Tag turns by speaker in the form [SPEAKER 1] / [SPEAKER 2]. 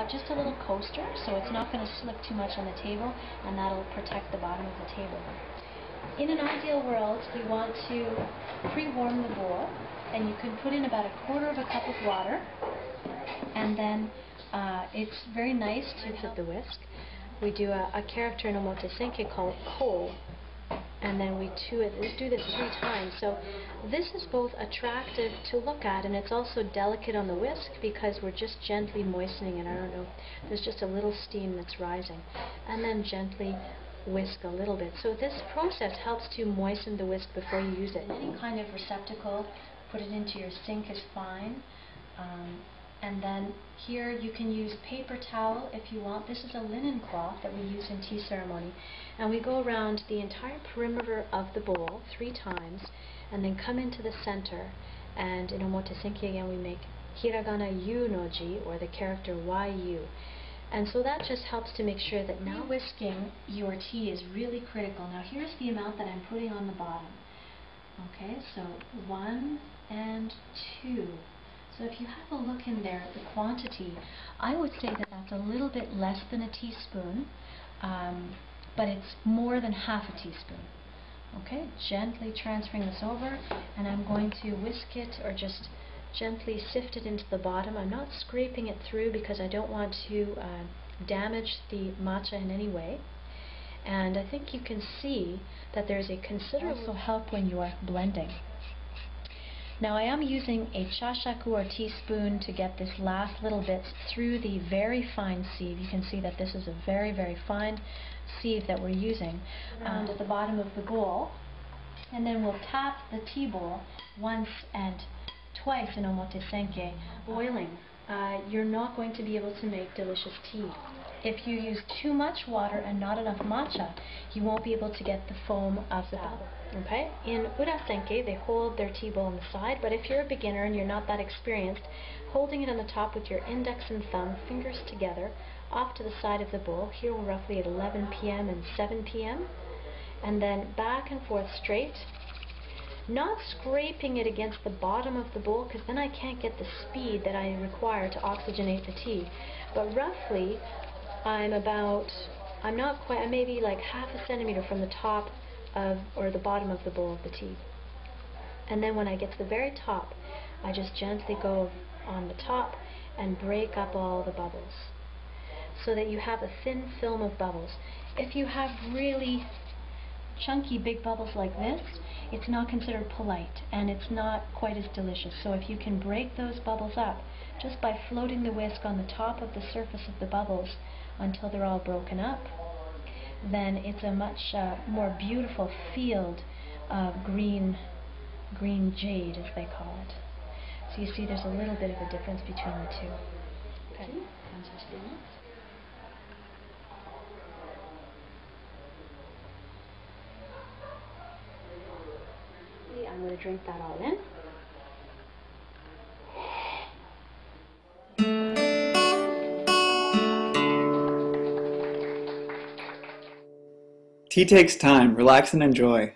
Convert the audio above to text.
[SPEAKER 1] got just a little coaster, so it's not going to slip too much on the table, and that'll protect the bottom of the table. In an ideal world, you want to pre-warm the bowl, and you can put in about 1/4 cup of water, and then it's very nice to hit the whisk. We do a character in Omotesenke called ko, and then we do this 3 times. So this is both attractive to look at, and it's also delicate on the whisk because we're just gently moistening it. I don't know, there's just a little steam that's rising, and then gently whisk a little bit. So this process helps to moisten the whisk before you use it. Any kind of receptacle, put it into your sink is fine. And then here you can use paper towel if you want. This is a linen cloth that we use in tea ceremony. And we go around the entire perimeter of the bowl 3 times and then come into the center. And in Omotesenke again we make hiragana yu no ji, or the character yu. And so that just helps to make sure that now whisking your tea is really critical. Now here's the amount that I'm putting on the bottom. Okay, so 1 and 2. So if you have a look in there at the quantity, I would say that that's a little bit less than a teaspoon, but it's more than half a teaspoon. Okay, gently transferring this over, and I'm going to whisk it or just gently sift it into the bottom. I'm not scraping it through because I don't want to damage the matcha in any way. And I think you can see that there's a considerable help when you are blending. Now I am using a chashaku or teaspoon to get this last little bit through the very fine sieve. You can see that this is a very, very fine sieve that we're using at the bottom of the bowl. And then we'll tap the tea bowl once and twice in Omotesenke. Boiling. You're not going to be able to make delicious tea. If you use too much water and not enough matcha, you won't be able to get the foam of the bubble. Okay? In Urasenke, they hold their tea bowl on the side, but if you're a beginner and you're not that experienced, holding it on the top with your index and thumb, fingers together, off to the side of the bowl. Here we're roughly at 11 p.m. and 7 p.m. And then back and forth straight. Not scraping it against the bottom of the bowl, because then I can't get the speed that I require to oxygenate the tea. But roughly, I'm not quite, I'm maybe like ½ a centimeter from the top of, or the bottom of the bowl of the tea. And then when I get to the very top, I just gently go on the top and break up all the bubbles, so that you have a thin film of bubbles. If you have really chunky big bubbles like this, it's not considered polite, and it's not quite as delicious. So if you can break those bubbles up just by floating the whisk on the top of the surface of the bubbles until they're all broken up, then it's a much more beautiful field of green jade, as they call it. So you see there's a little bit of a difference between the two. Okay. I'm going to drink that all in.
[SPEAKER 2] Tea takes time. Relax and enjoy.